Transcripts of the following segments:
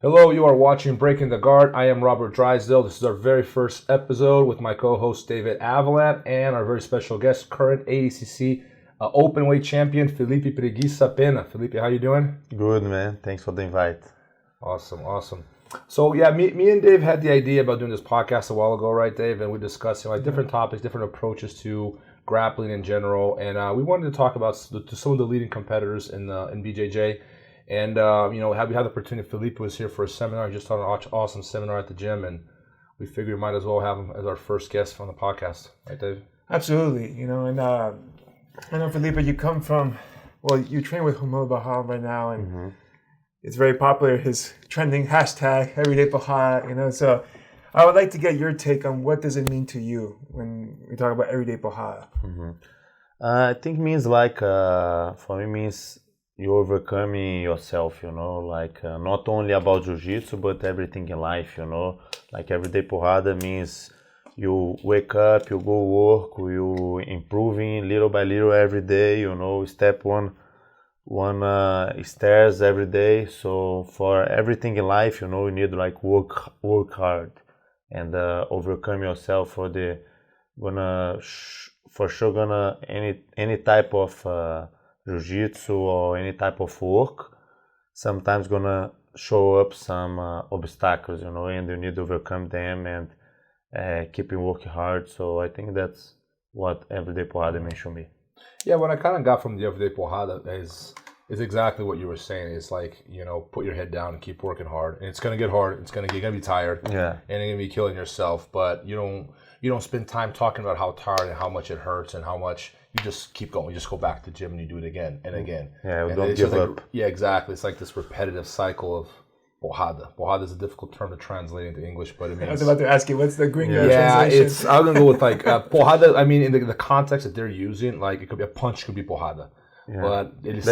Hello, you are watching Breaking the Guard. I am Robert Drysdale. This is our very first episode with my co-host David Avellan and our very special guest, current ADCC openweight champion Felipe Pena. Felipe, how you doing? Good, man. Thanks for the invite. Awesome. So yeah, me and Dave had the idea about doing this podcast a while ago, right, Dave? And we discussed different topics, different approaches to grappling in general, and we wanted to talk about some of the leading competitors in BJJ. And, we had the opportunity. Felipe was here for a seminar. He just taught an awesome seminar at the gym, and we figured we might as well have him as our first guest on the podcast. Right, Dave? Absolutely. And I know, Felipe, you come from, you train with Kimura Trap right now, and it's very popular, his trending hashtag, Everyday Porrada, so I would like to get your take on what does it mean to you when we talk about Everyday Porrada. I think it means for me means you overcoming yourself, not only about jiu-jitsu, but everything in life, like Everyday Porrada means you wake up, you go work, you improving little by little every day, step one stairs every day. So for everything in life, you need work hard and overcome yourself for any type of jiu-jitsu or any type of work, sometimes gonna show up some obstacles, and you need to overcome them and keeping working hard. So I think that's what Everyday Porrada means to me. Yeah, what I kind of got from the Everyday Porrada is exactly what you were saying. It's like, put your head down and keep working hard. And it's gonna get hard. You're gonna be tired. Yeah. And you're gonna be killing yourself. But you don't spend time talking about how tired and how much it hurts and how much. You just keep going. You just go back to the gym and you do it again and again. Yeah, and don't give up. Yeah, exactly. It's like this repetitive cycle of porrada. Porrada is a difficult term to translate into English, but it means... I was about to ask you, what's the gringo translation? I'm going to go with porrada. I mean, in the context that they're using, it could be a punch, could be porrada. Yeah. But there's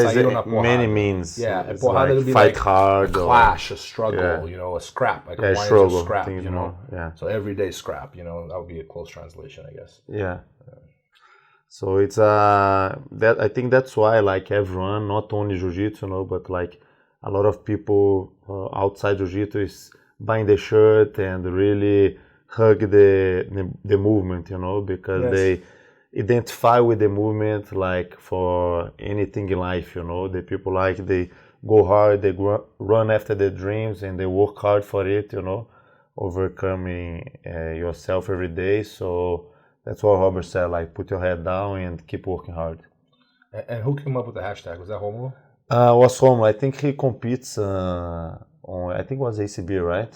many means. Yeah, and porrada would be fight hard, a clash, a struggle, a scrap, like a struggle, scrap, Yeah. So everyday scrap, that would be a close translation, I guess. Yeah. So it's that I think that's why everyone, not only jiu-jitsu, but a lot of people outside jiu-jitsu is buying the shirt and really hug the movement, because they identify with the movement for anything in life, the people they go hard, they run after their dreams and they work hard for it, overcoming yourself every day. So that's what Robert said, put your head down and keep working hard. And who came up with the hashtag? Was that Homo? Was Homo. I think he competes on, I think it was ACB, right?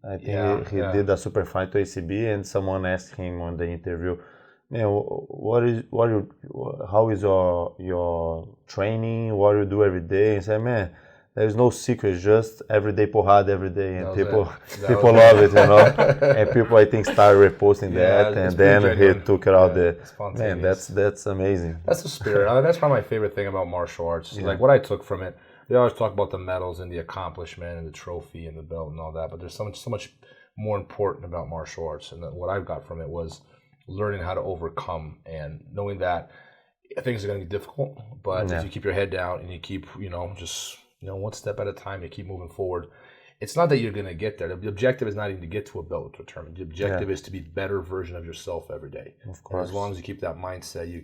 I think he did a super fight to ACB, and someone asked him on the interview, how is your training? What do you do every day? And he said, man, there's no secret, just everyday porrada every day, and people love it, And people, I think, started reposting that, and then he took it out there. Man, that's amazing. That's the spirit. That's probably my favorite thing about martial arts. What I took from it. They always talk about the medals and the accomplishment and the trophy and the belt and all that, but there's so much more important about martial arts. And what I got from it was learning how to overcome and knowing that things are going to be difficult, but if you keep your head down and you keep, one step at a time, you keep moving forward. It's not that you're going to get there. The objective is not even to get to a belt tournament. The objective is to be a better version of yourself every day. Of course. And as long as you keep that mindset, you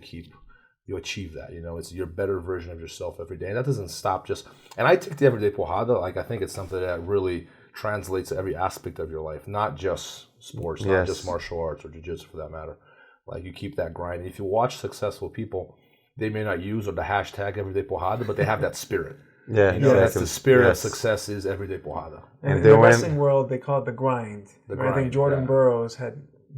achieve that. It's your better version of yourself every day. And that doesn't stop and I take the Everyday Porrada, I think it's something that really translates to every aspect of your life, not just sports, not just martial arts or jiu-jitsu for that matter. You keep that grind. And if you watch successful people, they may not use the hashtag Everyday Porrada, but they have that spirit. Yeah, that's the spirit of success is Everyday Porrada. And in the wrestling world, they call it the grind. I think Jordan Burroughs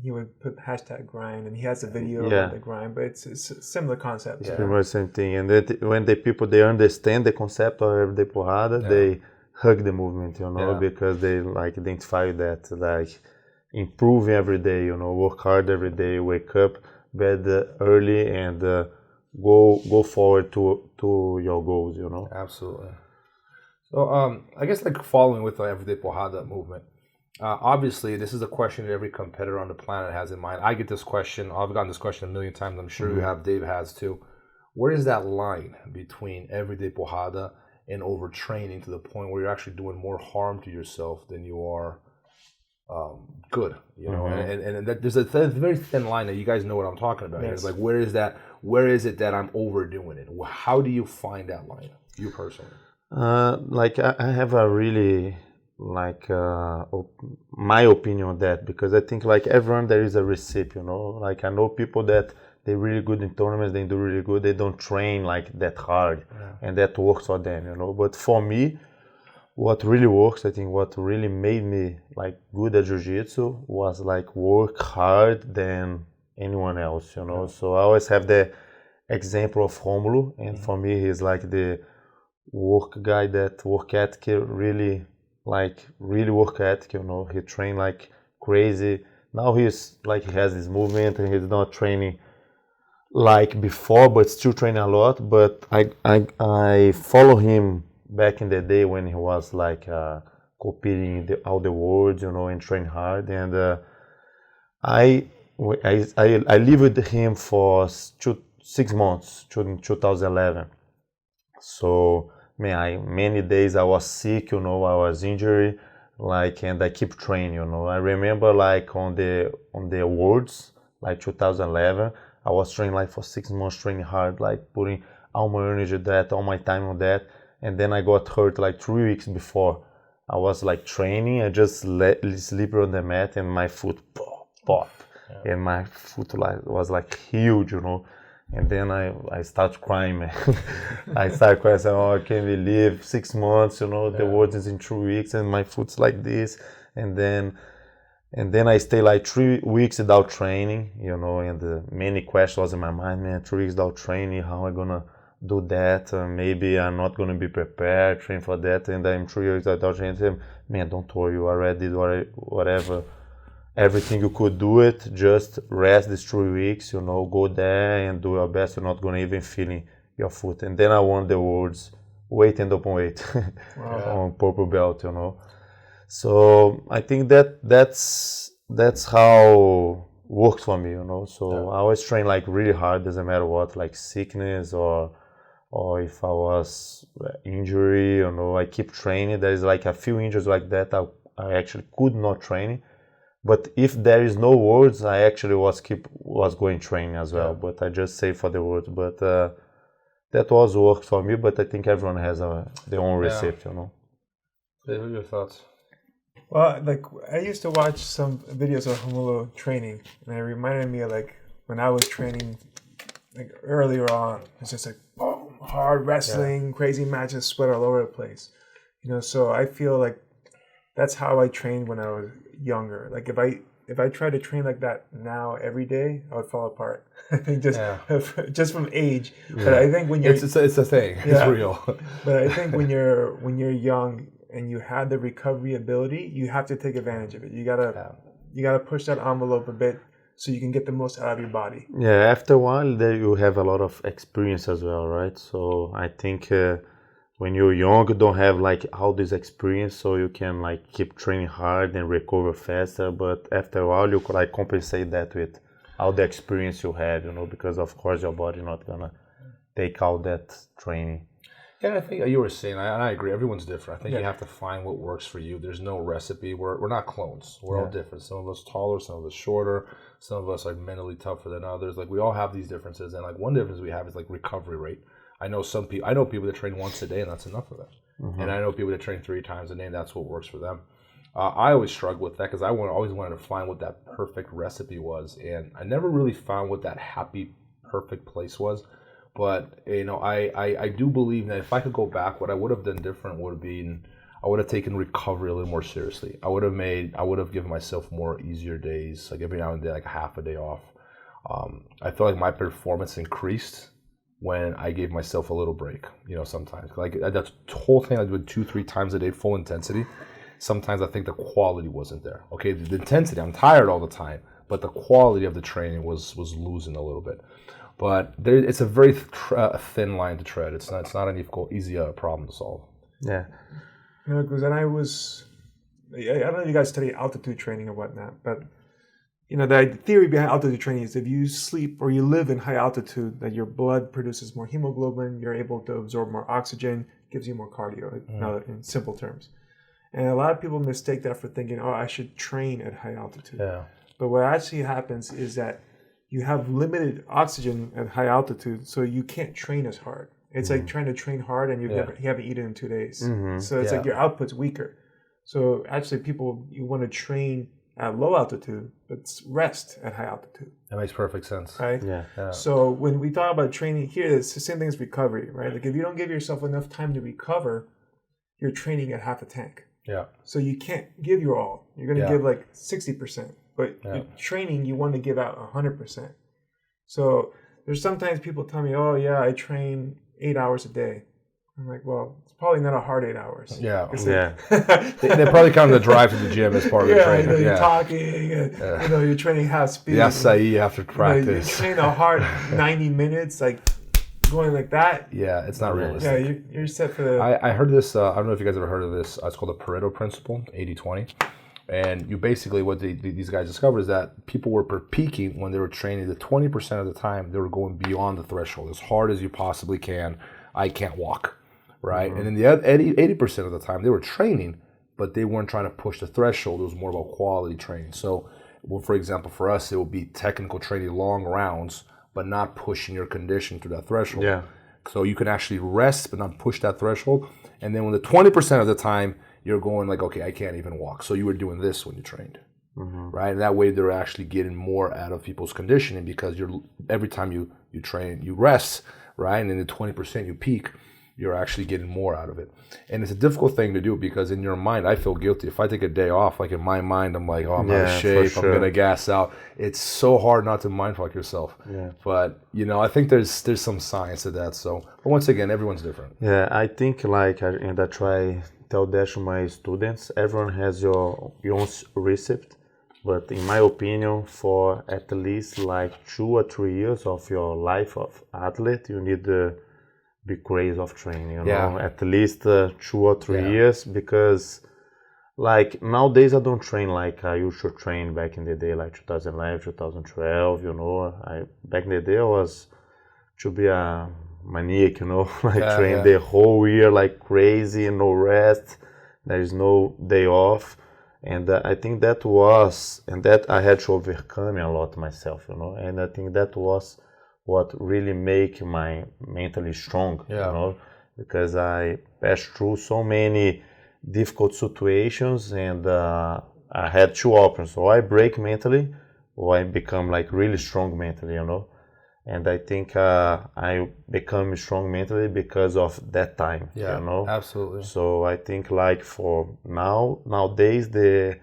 he would put hashtag grind, and he has a video of the grind, but it's a similar concept. It's pretty much the same thing. And when the people, they understand the concept of Everyday Porrada, they hug the movement, because they identify that, improving every day, work hard every day, wake up bed early and go forward to your goals, Absolutely. So I guess following with the Everyday Porrada movement, obviously this is a question that every competitor on the planet has in mind. I get this question. I've gotten this question a million times. I'm sure you have. Dave has too. Where is that line between Everyday Porrada and overtraining to the point where you're actually doing more harm to yourself than you are good, you know, and that there's a very thin line that you guys know what I'm talking about. Yes. It's like, where is it that I'm overdoing it? How do you find that line, you personally? Like I have a really my opinion on that, because I think like everyone there is a recipe, you know. Like I know people that they're really good in tournaments, they do really good, they don't train like that hard, and that works for them, you know. But for me, what really works, I think what really made me like good at jiu-jitsu was like work hard than anyone else, you know. So I always have the example of Romulo, and for me he's like the work guy, that work ethic, really work ethic, you know. He trained like crazy. Now he's like, he has this movement and he's not training like before, but still training a lot. But I follow him back in the day when he was like competing all the worlds, you know, and train hard. And I lived with him for 6 months in 2011. So many days I was sick, you know, I was injured, like, and I keep training, you know. I remember like on the worlds, like 2011, I was training like for 6 months, training hard, like putting all my energy that, all my time on that. And then I got hurt like 3 weeks before. I was like training, I just sleep on the mat and my foot pop. And my foot was like huge, you know. And then I start crying, man. I start crying, saying, oh, I can't believe 6 months, you know, the world is in 2 weeks and my foot's like this. And then I stay like 3 weeks without training, you know, and many questions was in my mind, man, 3 weeks without training, how am I gonna do that? Maybe I'm not gonna be prepared, train for that, and I'm 3 weeks without training. Man, don't worry, you already did whatever. Everything you could do it, just rest these 3 weeks, you know, go there and do your best. You're not gonna even feeling your foot. And then I won the worlds, weight and open weight, on purple belt, you know. So I think that's how it works for me, you know. So I always train like really hard, doesn't matter what, like sickness or if I was injury, you know, I keep training. There is like a few injuries like that I actually could not train. But if there is no words, I actually was going training as well. But I just say for the words. But that was work for me. But I think everyone has their own recipe, you know. What are your thoughts? Well, like I used to watch some videos of Romulo training, and it reminded me of like when I was training, like earlier on. It's just like boom, hard wrestling, crazy matches, sweat all over the place, you know. So I feel like that's how I trained when I was younger. Like if I try to train like that now every day, I would fall apart. I think just from age. But I think when you're it's a thing. It's real. But I think when you're young and you have the recovery ability, you have to take advantage of it. You gotta push that envelope a bit so you can get the most out of your body. Yeah, after a while, there you have a lot of experience as well, right? So I think when you're young, you don't have like all this experience, so you can like keep training hard and recover faster. But after a while, you could like compensate that with all the experience you have, you know, because of course your body not gonna take all that training. Yeah, I think you were saying, and I agree, everyone's different. I think you have to find what works for you. There's no recipe. We're not clones. We're all different. Some of us taller, some of us shorter, some of us are mentally tougher than others. Like we all have these differences, and like one difference we have is like recovery rate. I know people that train once a day, and that's enough for them. And I know people that train 3 times a day, and that's what works for them. I always struggle with that because I always wanted to find what that perfect recipe was, and I never really found what that happy, perfect place was. But you know, I do believe that if I could go back, what I would have done different would have been I would have taken recovery a little more seriously. I would have given myself more easier days, like every now and then, like half a day off. I feel like my performance increased when I gave myself a little break. You know, sometimes like that whole thing I did 2-3 times a day, full intensity. Sometimes I think the quality wasn't there. Okay, the intensity, I'm tired all the time, but the quality of the training was losing a little bit. But it's a very thin line to tread. It's not an easy problem to solve. Yeah. You know, because I don't know if you guys study altitude training or whatnot, but you know, the theory behind altitude training is if you sleep or you live in high altitude, that your blood produces more hemoglobin, you're able to absorb more oxygen, gives you more cardio, in simple terms. And a lot of people mistake that for thinking, oh, I should train at high altitude. Yeah. But what actually happens is that you have limited oxygen at high altitude, so you can't train as hard. It's like trying to train hard and you haven't eaten in 2 days. So it's like your output's weaker. So actually you want to train at low altitude, but rest at high altitude. That makes perfect sense. Right? Yeah. So when we talk about training here, it's the same thing as recovery, right? Like if you don't give yourself enough time to recover, you're training at half a tank. Yeah. So you can't give your all. You're going to give like 60%. But your training, you want to give out 100%. So there's sometimes people tell me, oh, yeah, I train 8 hours a day. I'm like, well, it's probably not a hard 8 hours. Yeah. They probably count the drive to the gym as part of the training. You're talking, and, you're training half speed. The acai after practice. You train a hard 90 minutes, like going like that. Yeah, it's not realistic. Yeah, you're set for the... I heard this, I don't know if you guys ever heard of this, it's called the Pareto principle, 80-20. And you basically, what these guys discovered is that people were peaking when they were training. The 20% of the time, they were going beyond the threshold, as hard as you possibly can. I can't walk, right? And then the other 80% of the time, they were training, but they weren't trying to push the threshold. It was more about quality training. So, well, for example, for us, it would be technical training, long rounds, but not pushing your condition to that threshold. Yeah. So you can actually rest, but not push that threshold. And then when the 20% of the time, you're going like, okay, I can't even walk. So you were doing this when you trained, right? And that way they're actually getting more out of people's conditioning because every time you train, you rest, right? And in the 20% you peak, you're actually getting more out of it. And it's a difficult thing to do because in your mind, I feel guilty. If I take a day off, like in my mind, I'm like, oh, I'm out of shape. Sure. I'm going to gas out. It's so hard not to mind fuck yourself. Yeah. But, I think there's some science to that. So, but once again, everyone's different. Yeah, I think and I try tell that to my students, everyone has your own recipe. But in my opinion, for at least like 2 or 3 years of your life of athlete, you need to be crazy of training, you know, at least 2 or 3 years, because like nowadays I don't train like I used to train back in the day, like 2011, 2012, back in the day I was to be a maniac, train the whole year like crazy, no rest, there is no day off. And I think that I had to overcome a lot myself, and I think that was what really make my mentally strong, because I passed through so many difficult situations, and I had 2 options: or I break mentally, or I become like really strong mentally, And I think I become strong mentally because of that time, Absolutely. So I think like for nowadays the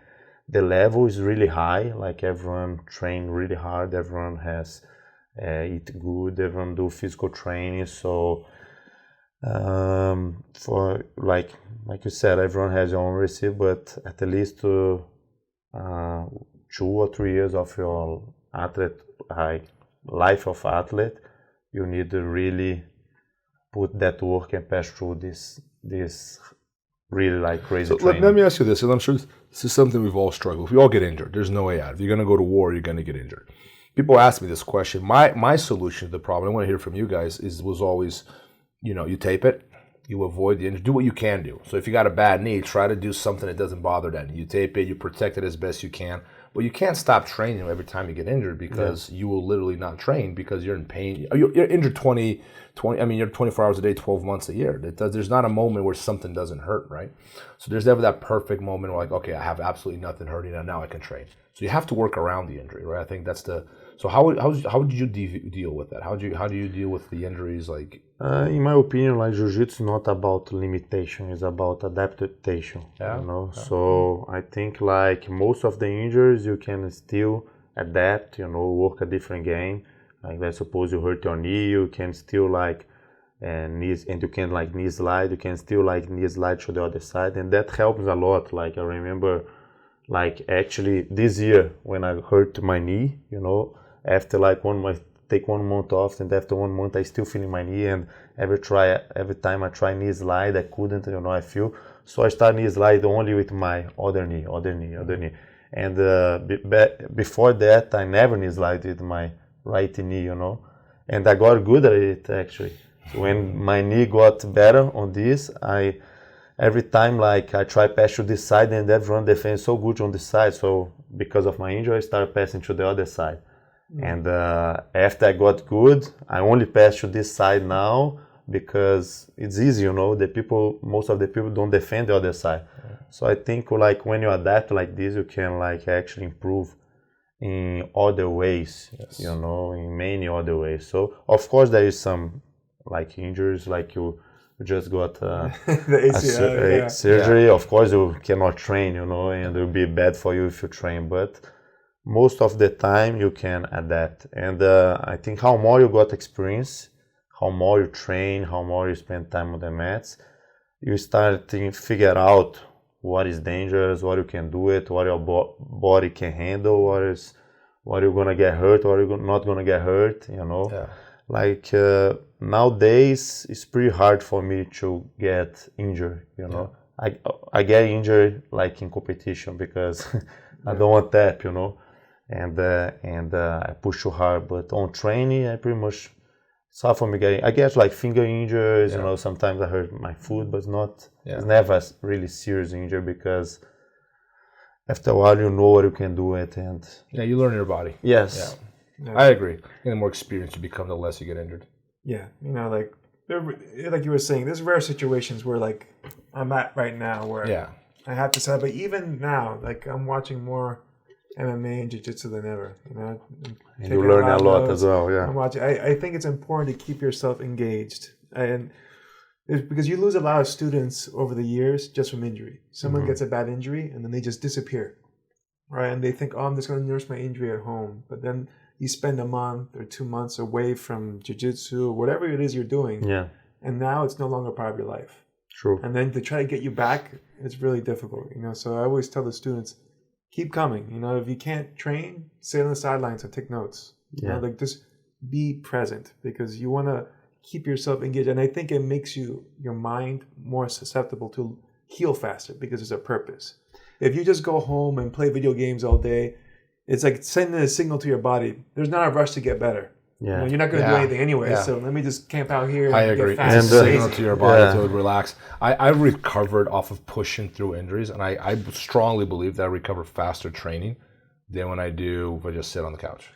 level is really high. Like everyone train really hard. Everyone has eat good. Everyone do physical training. So for like you said, everyone has their own recipe. But at least 2 or 3 years of your life of athlete, you need to really put that work and pass through this really like crazy training. Let me ask you this, and I'm sure this is something we've all struggled with. We all get injured. There's no way out. If you're going to go to war, you're going to get injured. People ask me this question. My solution to the problem, I want to hear from you guys, was always, you tape it, you avoid the injury, do what you can do. So if you got a bad knee, try to do something that doesn't bother that knee. You tape it, you protect it as best you can. But you can't stop training every time you get injured, because you will literally not train because you're in pain. You're injured 20, you're 24 hours a day, 12 months a year. There's not a moment where something doesn't hurt, right? So there's never that perfect moment where like, okay, I have absolutely nothing hurting and now I can train. So you have to work around the injury, right? I think that's so how did you deal with that? How do you deal with the injuries? Like, in my opinion, like jiu-jitsu is not about limitation; it's about adaptation. So I think like most of the injuries you can still adapt. Work a different game. Like let's suppose you hurt your knee, you can still like knees, and you can like knee slide. You can still like knee slide to the other side, and that helps a lot. Like I remember, like actually this year when I hurt my knee, after like 1 month, take 1 month off, and after 1 month I still feeling my knee, and every time I try knee slide I couldn't, I feel. So I start knee slide only with my other knee. And before that I never knee slide with my right knee, and I got good at it actually. When my knee got better on this, every time like I try pass to this side and everyone defends so good on this side. So because of my injury, I started passing to the other side. And after I got good, I only pass to this side now because it's easy, most of the people don't defend the other side. So I think like when you adapt like this, you can like actually improve in other ways, in many other ways. So of course there is some like injuries, like you just got the ACL, surgery. Of course you cannot train, and it will be bad for you if you train, but most of the time you can adapt. And I think how more you got experience, how more you train, how more you spend time on the mats, you start to figure out what is dangerous, what you can do it, what your body can handle, what you're gonna get hurt, what you're not gonna get hurt, Like nowadays it's pretty hard for me to get injured, I get injured like in competition because I don't want that, and I push too hard. But on training, I pretty much, it's hard for me I get like finger injuries, sometimes I hurt my foot, but it's never really serious injury because after a while you know what you can do it, and you learn your body. Yes. Yeah. I agree. And the more experience you become, the less you get injured. Yeah, like you were saying, there's rare situations where like I'm at right now where I have to say, but even now, like I'm watching more MMA and jiu-jitsu than ever, And you learn a lot as well, I'm watching. I think it's important to keep yourself engaged, and it's because you lose a lot of students over the years just from injury. Someone gets a bad injury and then they just disappear, right? And they think, I'm just going to nurse my injury at home, but then you spend a month or 2 months away from jiu-jitsu, whatever it is you're doing, and now it's no longer part of your life. True. And then to try to get you back, it's really difficult, So I always tell the students, keep coming. If you can't train, sit on the sidelines and take notes. Like just be present because you want to keep yourself engaged. And I think it makes your mind more susceptible to heal faster because there's a purpose. If you just go home and play video games all day, it's like sending a signal to your body. There's not a rush to get better. You're not going to do anything anyway, so let me just camp out here. I agree. Get It's a signal to your body to relax. I recovered off of pushing through injuries, and I strongly believe that I recover faster training than when I do if I just sit on the couch.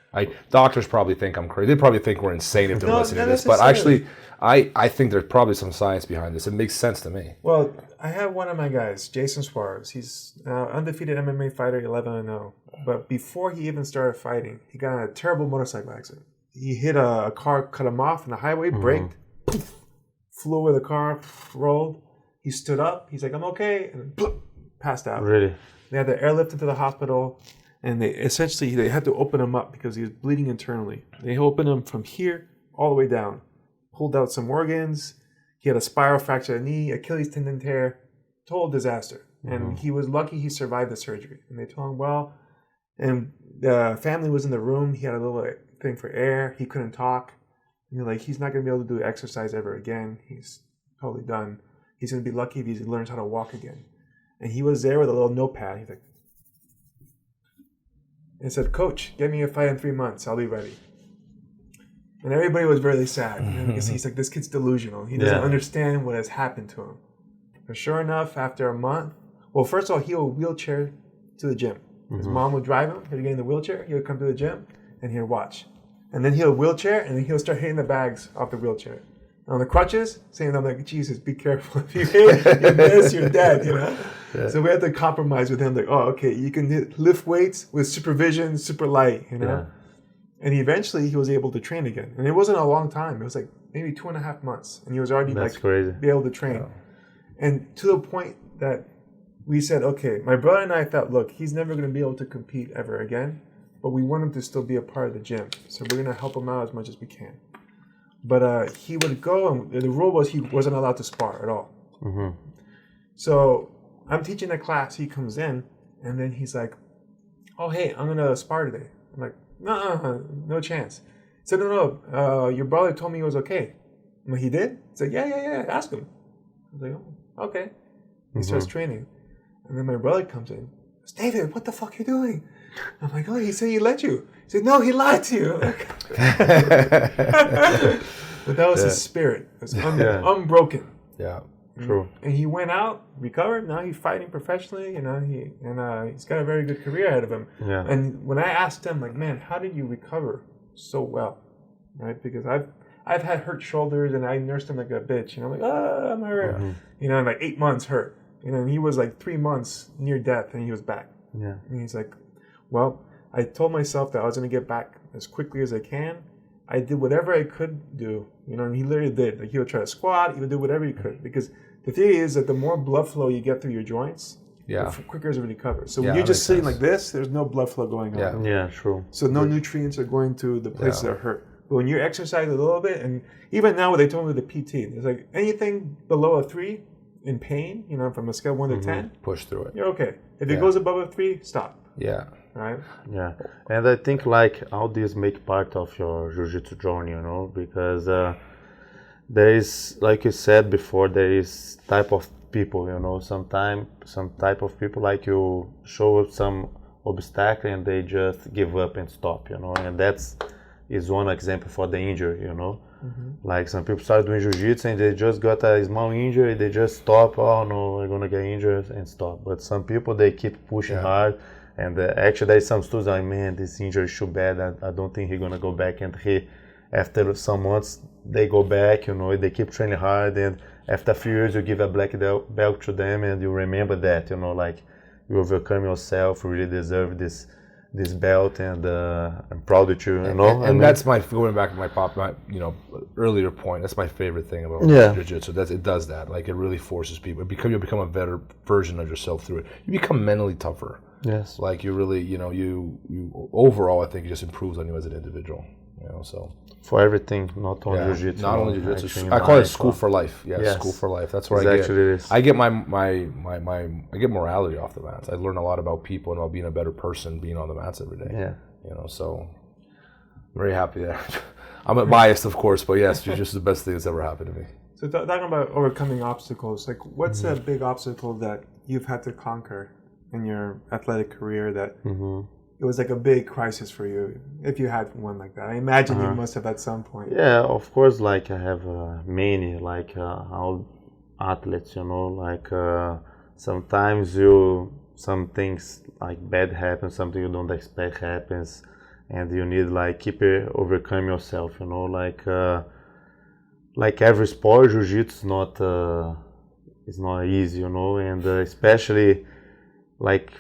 Doctors probably think I'm crazy. They probably think we're insane if they're listening to this, but actually, I think there's probably some science behind this. It makes sense to me. Well, I have one of my guys, Jason Suarez. He's undefeated MMA fighter, 11-0. But before he even started fighting, he got in a terrible motorcycle accident. He hit a car, cut him off on the highway, braked, poof, flew over the car, rolled. He stood up. He's like, I'm okay. And then passed out. Really? They had to airlift him to the hospital. And they had to open him up because he was bleeding internally. They opened him from here all the way down. Pulled out some organs. He had a spiral fracture of the knee, Achilles tendon tear. Total disaster. And he was lucky he survived the surgery. And they told him, well, and the family was in the room. He had a little thing for air. He couldn't talk. And he's not going to be able to do exercise ever again. He's totally done. He's going to be lucky if he learns how to walk again. And he was there with a little notepad. He's like, and said, Coach, get me a fight in 3 months. I'll be ready. And everybody was really sad because he's like, this kid's delusional. He doesn't understand what has happened to him. But sure enough, after a month, well, first of all, he would wheelchair to the gym. His mom would drive him. He would get in the wheelchair. He would come to the gym and he would watch. And then he would wheelchair and then he would start hitting the bags off the wheelchair. On the crutches, saying, I'm like, Jesus, be careful. If you hit, you miss, you're dead, Yeah. So we had to compromise with him, like, okay, you can lift weights with supervision, super light, Yeah. And eventually he was able to train again. And it wasn't a long time. It was like maybe 2.5 months. And he was already crazy. Be able to train. Yeah. And to the point that we said, okay, my brother and I thought, look, he's never going to be able to compete ever again, but we want him to still be a part of the gym. So we're going to help him out as much as we can. But he would go, and the rule was he wasn't allowed to spar at all. So I'm teaching a class. He comes in, and then he's like, oh, hey, I'm going to spar today. I'm like, no chance. He said, no, your brother told me he was okay. I'm like, he did? He's like, yeah, ask him. I was like, oh, okay. He starts training. And then my brother comes in. Goes, David, what the fuck are you doing? I'm like, oh, he said he let you. He said, no, he lied to you. But that was his spirit. It was unbroken. Yeah. True. And he went out, recovered. Now he's fighting professionally. He's got a very good career ahead of him. Yeah. And when I asked him, like, man, how did you recover so well, right? Because I've had hurt shoulders and I nursed him like a bitch. Like, I'm hurt. And like 8 months hurt. And he was like 3 months near death, and he was back. Yeah. And he's like, well, I told myself that I was going to get back as quickly as I can. I did whatever I could do, and he literally did. Like, he would try to squat, he would do whatever he could, because the theory is that the more blood flow you get through your joints, the quicker it's going to recover. So when you're just sitting like this, there's no blood flow going on. Yeah, true. So no nutrients are going to the places that are hurt. But when you're exercising a little bit, and even now what they told me with the PT, it's like anything below a 3 in pain, from a scale of 1 to 10, push through it. You're okay. If it goes above a 3, stop. Yeah. Right? Yeah. And I think like all these make part of your jiu-jitsu journey, because there is, like you said before, there is type of people, some type of people, like you show some obstacle and they just give up and stop, and is one example for the injury, Like some people start doing jiu-jitsu and they just got a small injury, they just stop, oh no, I'm gonna get injured and stop. But some people, they keep pushing hard, and actually there's some students like, man, this injury is too bad, I don't think he's gonna go back. And after some months, they go back, they keep training hard, and after a few years you give a black belt to them and you remember that, like you overcome yourself, you really deserve this belt, and I'm proud of you, And that's going back to my earlier point. That's my favorite thing about jiu-jitsu. It does that. Like, it really forces people. You become a better version of yourself through it. You become mentally tougher. Yes. Like, you really, you overall, I think it just improves on you as an individual. So. For everything, not only jiu-jitsu. Not only jiu-jitsu. I call it school for life. Yes, school for life. That's where I get I get morality off the mats. I learn a lot about people and about being a better person, being on the mats every day. Yeah. So I'm very happy there. I'm biased, of course, but yes, jiu-jitsu is the best thing that's ever happened to me. So talking about overcoming obstacles, like, what's a big obstacle that you've had to conquer in your athletic career that it was like a big crisis for you, if you had one like that? I imagine you must have at some point. Yeah, of course, like I have many, like all athletes, like sometimes some things like bad happen, something you don't expect happens, and you need like keep overcome yourself, like every sport, jiu-jitsu is not easy, and especially like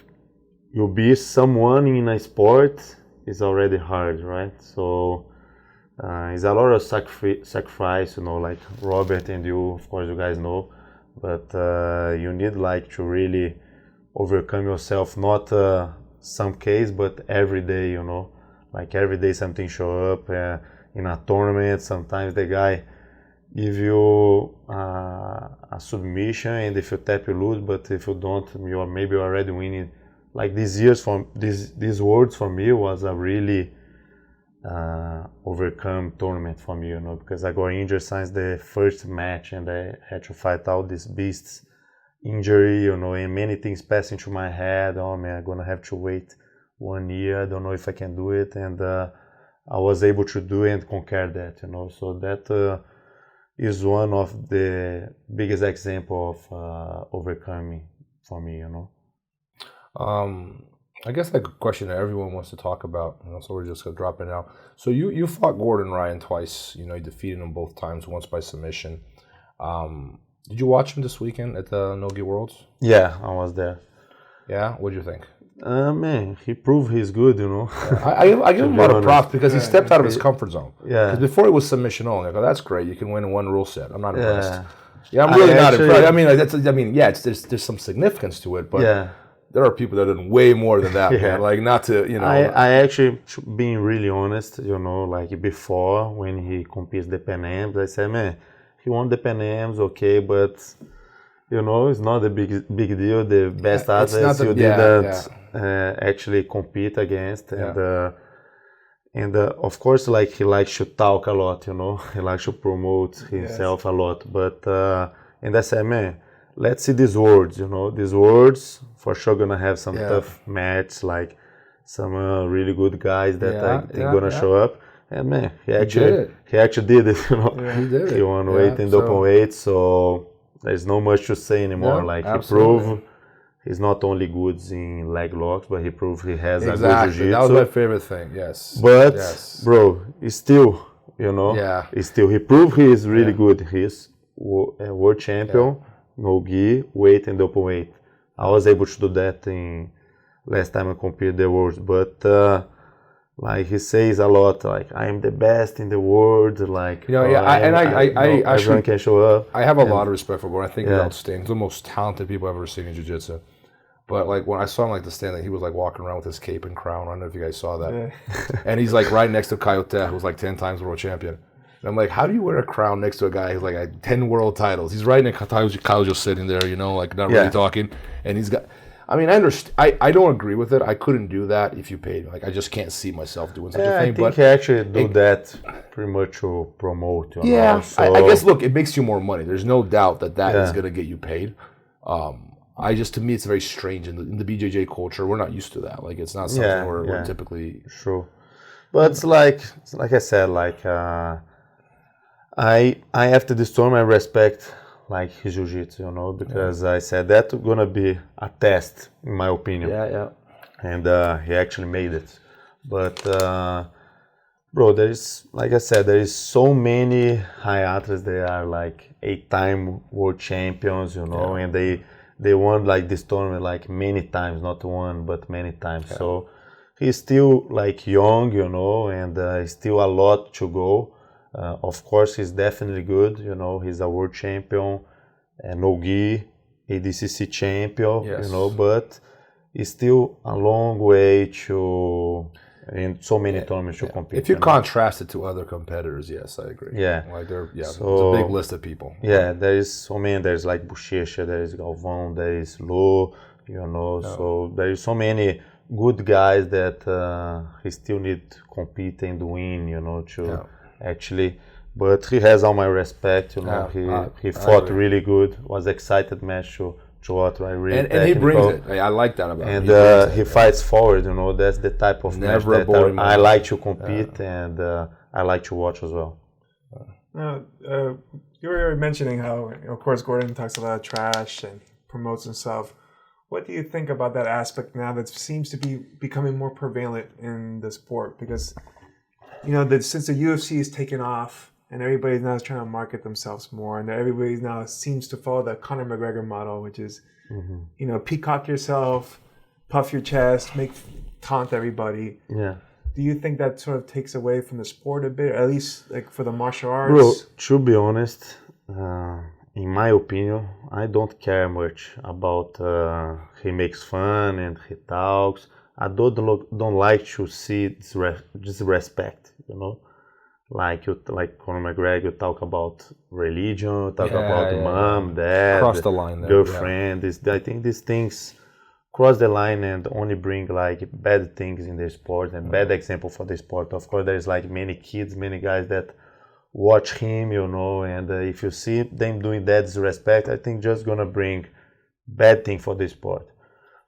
you be someone in a sport is already hard, right? So it's a lot of sacrifice, like Robert and you, of course, you guys know, but you need like to really overcome yourself, not some case, but every day, like every day something show up in a tournament. Sometimes the guy give you a submission, and if you tap, you lose, but if you don't, you're already winning. Like these words for me was a really overcome tournament for me, because I got injured since the first match, and I had to fight all these beasts injury, and many things passing through my head. Oh man, I'm gonna have to wait 1 year. I don't know if I can do it, and I was able to do it and conquer that, So that is one of the biggest example of overcoming for me, I guess like a question that everyone wants to talk about, so we're just gonna drop it now. So you fought Gordon Ryan twice. You defeated him both times, once by submission. Did you watch him this weekend at the Nogi Worlds? Yeah, I was there. Yeah, what'd you think? Man, he proved he's good, I give him a lot of props because he stepped out of his comfort zone. Yeah. Because before it was submission only. I go, that's great. You can win in one rule set. I'm not impressed. Yeah, I'm really not impressed. There's some significance to it, but there are people that have done way more than that, man. Like, not to, I actually, being really honest, like before when he competes the Pan Ams, I said, man, he won the Pan Ams, okay, but it's not a big deal. The best athletes you didn't actually compete against, and of course, like he likes to talk a lot, he likes to promote himself a lot. But and I said, man, let's see these words, these words for sure gonna have some tough matches, like some really good guys that I think gonna show up. And man, he actually did it, you know. Yeah. He did it. He won weight and open weight, so there's no much to say anymore. Like absolutely. He proved he's not only good in leg locks, but he proved he has a good jiu-jitsu. That was my favorite thing. Yes. But bro, he's still, you know, he proved he is really good. He's a world champion, no gi, weight and open weight. I was able to do that in last time I competed the world, but like he says a lot, like I am the best in the world, like everyone can show up. I have a lot of respect for him. I think he's outstanding. He's the most talented people I've ever seen in jiu-jitsu. But like when I saw him like the stand, like, he was like walking around with his cape and crown. I don't know if you guys saw that. Yeah. And he's like right next to Coyote, who's like 10 times world champion. And I'm like, how do you wear a crown next to a guy who's like 10 world titles? He's right next to Kyle just sitting there, you know, like not really talking. And he's got, I mean, I understand. I don't agree with it. I couldn't do that if you paid me. Like I just can't see myself doing such a thing. I think he actually do that pretty much to promote. You know? So, I guess, look, it makes you more money. There's no doubt that is going to get you paid. To me, it's very strange in the BJJ culture. We're not used to that. Like, it's not something we're typically. Sure. But it's like I said, like, I after this tournament, I respect, like, his jiu-jitsu, you know, because I said that's gonna be a test, in my opinion. And he actually made it. But, bro, there is so many high athletes that are, like, 8-time world champions, you know, and they won like this tournament like many times, not one but many times. So he's still like young, you know, and still a lot to go. Of course, he's definitely good, you know. He's a world champion, no-gi, ADCC champion, you know, but it's still a long way to. And so many tournaments to compete. If you contrast it to other competitors, yes, I agree. Like there's a big list of people. There is so many. There's like Bochecha, there is Galvao, there is Lo, you know. So there is so many good guys that he still need to compete and win, you know, to actually. But he has all my respect, you know. He fought really good. Was excited match to watch. Really and he brings it. I like that about him. And he fights forward, you know. That's the type of match that I like to compete and I like to watch as well. Now, you were mentioning how, of course, Gordon talks a lot of trash and promotes himself. What do you think about that aspect now that seems to be becoming more prevalent in the sport? Because, you know, since the UFC has taken off, and everybody now is trying to market themselves more, and everybody now seems to follow the Conor McGregor model, which is, you know, peacock yourself, puff your chest, taunt everybody. Do you think that sort of takes away from the sport a bit, at least like for the martial arts? Bro, to be honest, in my opinion, I don't care much about he makes fun and he talks. I don't like to see disrespect, you know. Like Conor McGregor, you talk about religion, talk about mom, dad, cross the line there, girlfriend. I think these things cross the line and only bring like bad things in the sport and bad example for the sport. Of course, there's like many kids, many guys that watch him, you know, and if you see them doing that disrespect, I think just gonna bring bad thing for the sport.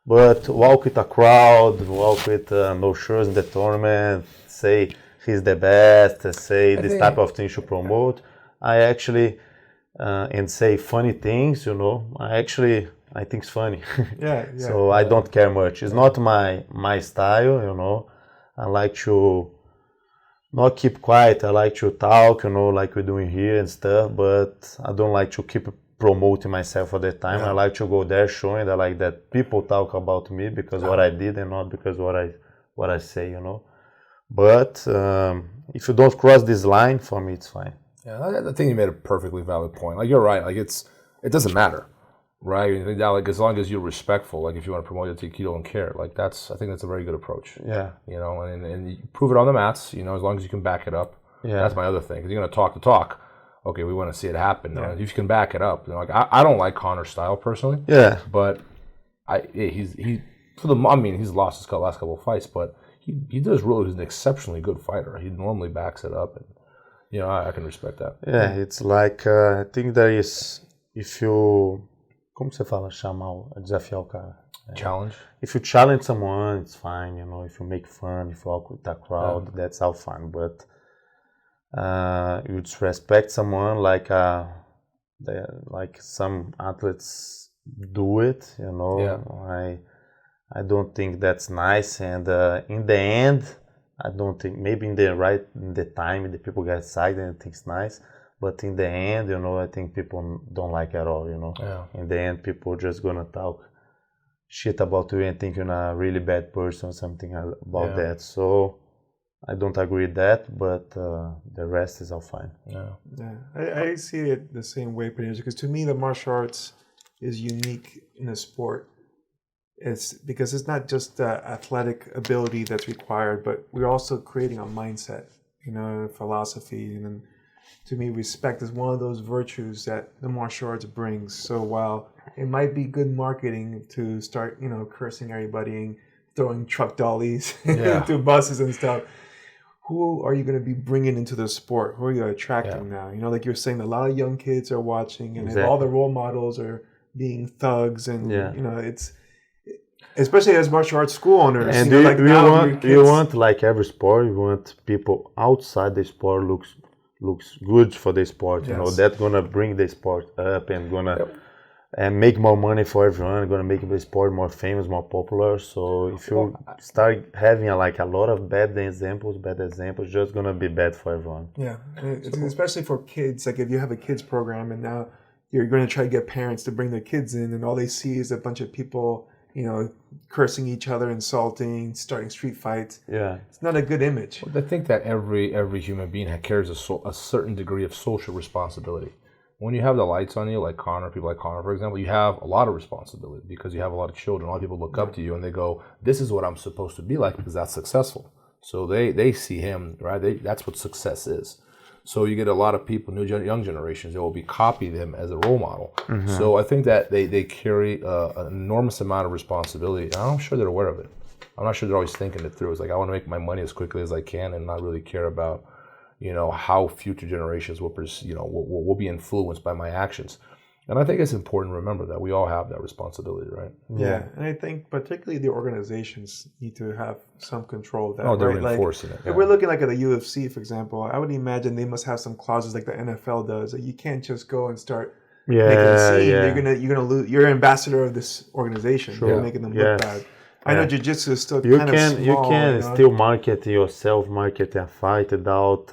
But walk with a crowd, walk with no shirts in the tournament, say he's the best, say this type of thing to promote. I actually, and say funny things, you know, I think it's funny. So I don't care much. It's not my style, you know. I like to not keep quiet. I like to talk, you know, like we're doing here and stuff, but I don't like to keep promoting myself all the time. I like to go there showing that like that people talk about me because what I did and not because what I say, you know. But if you don't cross this line, for me, it's fine. Yeah, I think you made a perfectly valid point. Like, you're right. Like, it doesn't matter, right? You think that, like, as long as you're respectful, like, if you want to promote your team, you don't care. Like, I think that's a very good approach. Yeah. You know, and you prove it on the mats, you know, as long as you can back it up. Yeah. That's my other thing. Because you're going to talk the talk. Okay, we want to see it happen. Yeah. If you can back it up. You know, like, I don't like Conor's style, personally. Yeah. But he's lost his last couple of fights, but he does really. He's an exceptionally good fighter. He normally backs it up, and you know I can respect that. Yeah, it's like I think there is if you como você fala desafiar o cara. Challenge. If you challenge someone, it's fine. You know, if you make fun, if you walk with a crowd, that's all fine. But you disrespect someone like some athletes do it, you know. Yeah. I don't think that's nice, and in the end, I don't think, maybe in the time the people get excited and think it's nice, but in the end, you know, I think people don't like it at all, you know. Yeah. In the end, people just gonna talk shit about you and think you're a really bad person, something about that. So I don't agree with that, but the rest is all fine. Yeah. I see it the same way, pretty much, because to me, the martial arts is unique in a sport. It's because it's not just the athletic ability that's required, but we're also creating a mindset, you know, philosophy. And then to me, respect is one of those virtues that the martial arts brings. So while it might be good marketing to start, you know, cursing everybody and throwing truck dollies into buses and stuff, who are you going to be bringing into the sport? Who are you attracting now? You know, like you're saying, a lot of young kids are watching, and all the role models are being thugs, and you know, it's especially as martial arts school owners. And you know, you want like every sport, you want people outside the sport looks good for the sport. You know, that's gonna bring the sport up and gonna and make more money for everyone. Gonna make the sport more famous, more popular. So if you start having a lot of bad examples, just gonna be bad for everyone. Yeah, it's especially for kids. Like if you have a kids program and now you're going to try to get parents to bring their kids in, and all they see is a bunch of people, you know, cursing each other, insulting, starting street fights. Yeah, it's not a good image. Well, I think that every human being carries a certain degree of social responsibility. When you have the lights on you, like Connor, people like Connor, for example, you have a lot of responsibility because you have a lot of children. A lot of people look up to you and they go, "This is what I'm supposed to be like because that's successful." So they see him, right? That's what success is. So you get a lot of people, young generations, that will be copying them as a role model. Mm-hmm. So I think that they carry an enormous amount of responsibility. And I'm sure they're aware of it. I'm not sure they're always thinking it through. It's like, I want to make my money as quickly as I can and not really care about, you know, how future generations will be influenced by my actions. And I think it's important to remember that we all have that responsibility, right? Yeah, and I think particularly the organizations need to have some control of that. Oh, they're reinforcing it. If we're looking like at the UFC, for example, I would imagine they must have some clauses like the NFL does. That you can't just go and start making a scene. You're gonna lose. You're an ambassador of this organization. Sure. You're making them look bad. I know jiu-jitsu is still kind of small. You can still market yourself, market a fight without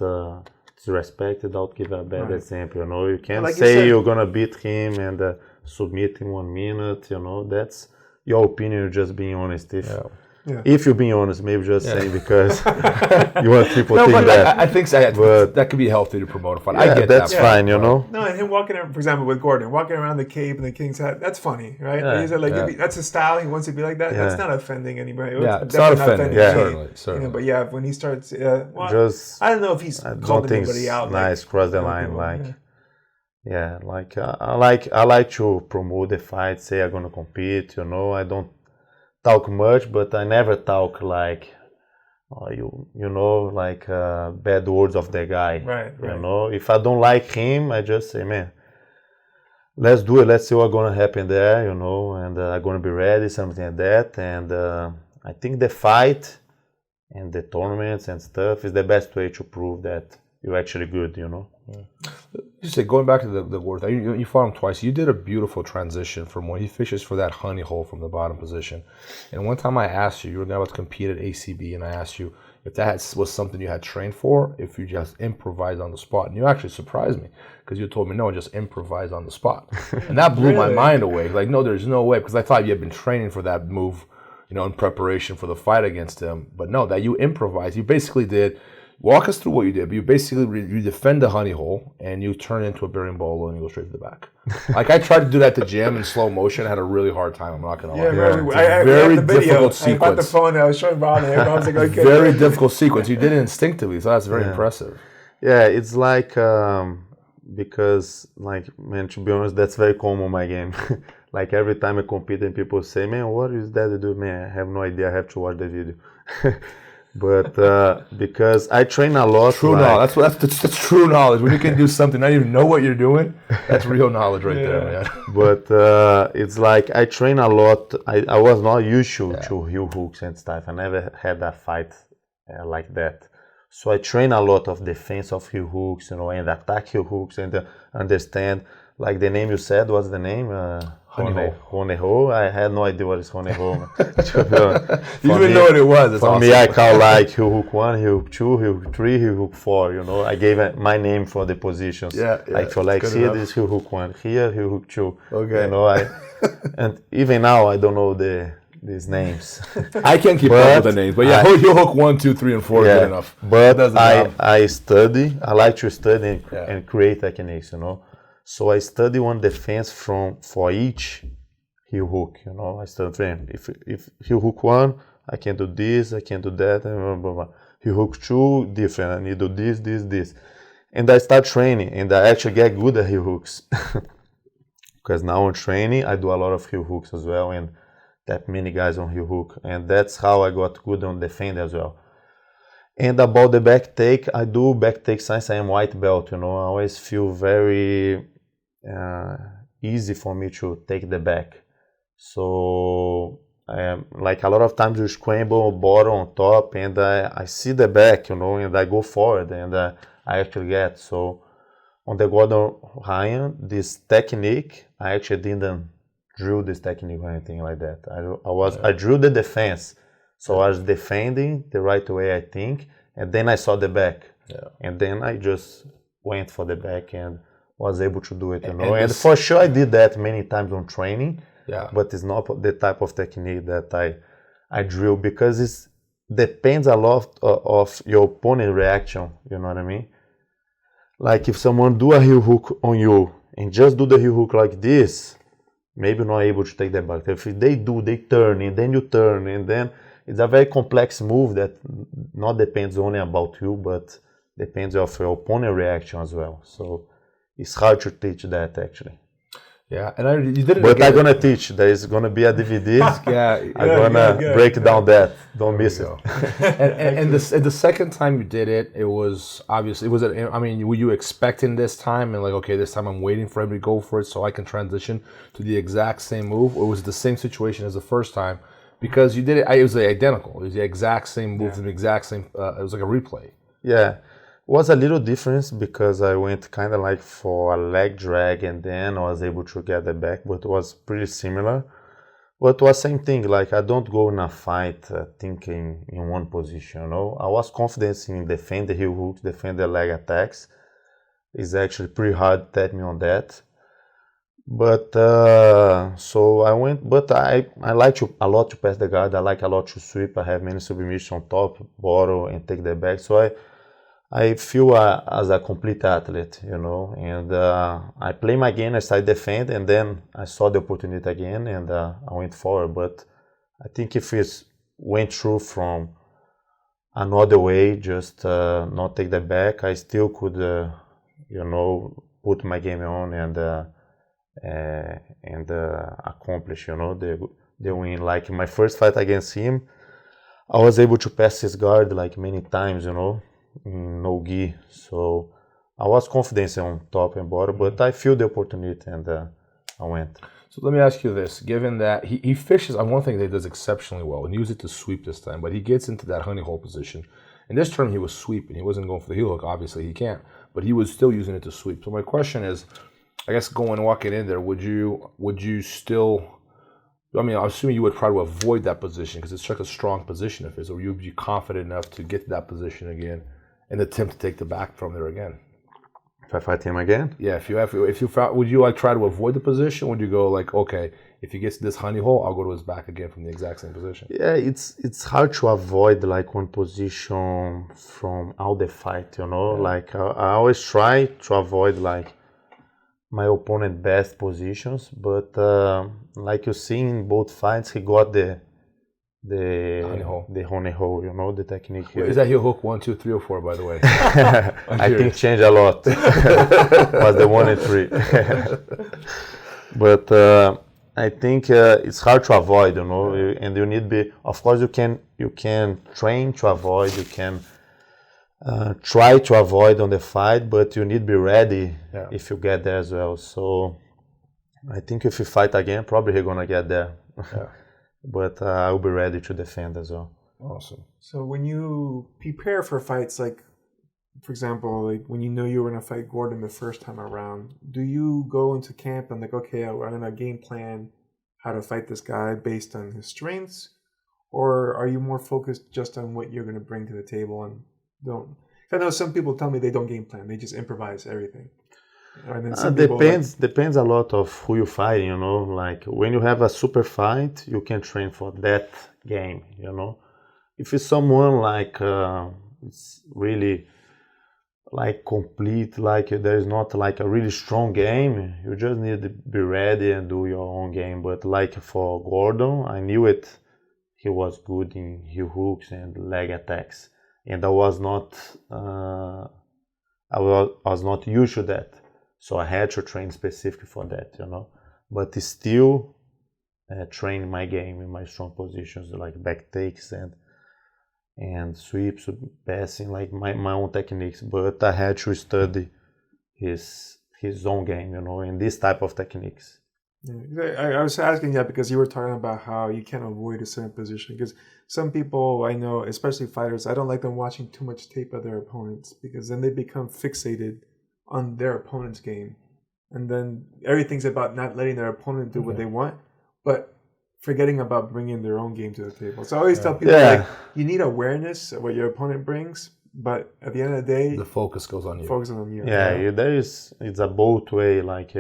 disrespect, without give a bad example. You know, you can't say you're gonna beat him and submit in 1 minute. You know, that's your opinion. You're just being honest. If you're being honest, maybe just saying because you want people to think that. I think that could be healthy to promote a fight. I get that's fine, you know. No, and him walking around, for example, with Gordon, walking around the cave in the king's hat, that's funny, right? That's his style. He wants to be like that. That's not offending anybody. It's not offending. Certainly. You know, but when he starts, I don't know if he's called anybody out. Nice, cross the line, I like to promote the fight. Say I'm gonna compete. You know, I don't talk much, but I never talk like bad words of the guy. Right. You know, if I don't like him, I just say, man, let's do it. Let's see what's gonna happen there. You know, and I'm gonna be ready, something like that. And I think the fight and the tournaments and stuff is the best way to prove that you're actually good. You know. Yeah. You say, going back to the word, you fought him twice. You did a beautiful transition from when he fishes for that honey hole from the bottom position. And one time I asked you were about to compete at ACB, and I asked you if that was something you had trained for, if you just improvised on the spot. And you actually surprised me because you told me, no, just improvise on the spot. And that blew my mind away. Like, no, there's no way, because I thought you had been training for that move, you know, in preparation for the fight against him. But no, that you improvised. You basically did. Walk us through what you did. But you basically you defend the honey hole and you turn it into a berimbolo and you go straight to the back. Like, I tried to do that at the gym in slow motion. I had a really hard time. I'm not gonna lie. I very difficult sequence. I got the phone and I was showing Ron there. I was like, okay. Very difficult sequence. You did it instinctively, so that's very impressive. Yeah, it's like because, like, man, to be honest, that's very common in my game. Like, every time I compete and people say, man, what is that to do? Man, I have no idea. I have to watch the video. But because I train a lot. True knowledge. That's true knowledge. When you can do something, not even know what you're doing, that's real knowledge right there, man. But it's like I train a lot. I was not used to heel hooks and stuff. I never had a fight like that. So I train a lot of defense of heel hooks, and attack heel hooks, and understand, like the name you said, what's the name? Honeho. I had no idea what is Honeho. You didn't know what it was. For me, I call like heel hook 1, heel hook 2, heel hook 3, heel hook 4. I gave my name for the positions. Like for like here, this heel hook 1, here heel hook 2. Okay. And even now I don't know these names. I can't keep up with the names, but heel hook 1, 2, 3, and 4 is good enough. But I study. I like to study and create techniques. So I study one defense for each heel hook. I study if heel hook 1, I can do this, I can do that, and blah, blah, blah. Heel hook 2, different. I need to do this. And I start training, and I actually get good at heel hooks. Because now I'm training, I do a lot of heel hooks as well, and tap many guys on heel hook. And that's how I got good on defend as well. And about the back take, I do back take since I am white belt. I always feel very easy for me to take the back. So like a lot of times you scramble bottom on top, and I see the back, and I go forward, and I actually get. So on the Gordon Ryan, this technique, I actually didn't drill this technique or anything like that. I drew the defense. So I was defending the right way, I think, and then I saw the back. And then I just went for the back and was able to do it, And for sure I did that many times on training, but it's not the type of technique that I drill, because it depends a lot of your opponent reaction, you know what I mean? Like if someone do a heel hook on you and just do the heel hook like this, maybe not able to take that back. If they turn, and then you turn, and then it's a very complex move that not depends only about you, but depends of your opponent reaction as well. So it's hard to teach that actually. Yeah, and you did it. But I'm gonna teach. There is gonna be a DVD. I'm gonna break down that. Don't miss it. and the second time you did it, it was obviously were you expecting this time and like, okay, this time I'm waiting for him to go for it so I can transition to the exact same move, or was it the same situation as the first time? Because you did it, it was identical. It was the exact same move, the exact same. It was like a replay. Yeah. Was a little difference because I went kind of like for a leg drag, and then I was able to get the back, but it was pretty similar. But it was same thing, like I don't go in a fight thinking in one position, I was confident in defend the heel hooks, defend the leg attacks. It's actually pretty hard to tap me on that. But so I went, but I like a lot to pass the guard. I like a lot to sweep. I have many submissions on top, bottom, and take the back. So I feel as a complete athlete, and I play my game, I started defend, and then I saw the opportunity again, and I went forward. But I think if it went through from another way, just not take the back, I still could, put my game on and accomplish, the win. Like my first fight against him, I was able to pass his guard like many times, no gi, so I was confident on top and bottom, but I feel the opportunity and I went. So let me ask you this, given that he fishes on one thing that he does exceptionally well, and use it to sweep this time, but he gets into that honey hole position. In this term he was sweeping, he wasn't going for the heel hook, obviously he can't, but he was still using it to sweep. So my question is, I guess walking in there, would you still, I'm assuming you would try to avoid that position because it's such a strong position of his, or you'd be confident enough to get to that position again and attempt to take the back from there again. If I fight him again? Yeah, if you found, would you try to avoid the position? Would you go like, okay, if he gets this honey hole, I'll go to his back again from the exact same position? Yeah, it's hard to avoid like one position from all the fight, Yeah. Like I always try to avoid like my opponent best positions, but like you see in both fights, he got the honey hole, the technique here. Is that heel hook 1, 2, 3, or 4, by the way? I think changed a lot. Was the 1 and 3. But I think it's hard to avoid, and you need be. Of course, you can train to avoid. You can try to avoid on the fight, but you need to be ready if you get there as well. So I think if you fight again, probably you're gonna get there. Yeah. But I'll be ready to defend as well. Awesome. So when you prepare for fights, like, for example, like when you know you were going to fight Gordon the first time around, do you go into camp and like, okay, I'm going to game plan how to fight this guy based on his strengths? Or are you more focused just on what you're going to bring to the table and don't? I know some people tell me they don't game plan; they just improvise everything. And then some Depends a lot of who you fight. You know, like when you have a super fight, you can train for that game. You know, if it's someone like it's really like complete, like there is not like a really strong game, you just need to be ready and do your own game. But like for Gordon, I knew it. He was good in heel hooks and leg attacks, and I was not used to that, so I had to train specifically for that, you know. But still train my game in my strong positions like back takes and sweeps, passing, like my own techniques. But I had to study his own game, you know, in this type of techniques. I was asking that because you were talking about how you can't avoid a certain position. Because some people I know, especially fighters, I don't like them watching too much tape of their opponents because then they become fixated on their opponent's game. And then everything's about not letting their opponent do what they want, but forgetting about bringing their own game to the table. So I always tell people, like, you need awareness of what your opponent brings, but at the end of the day, the focus goes on you. Focus on you. It's a both way. Like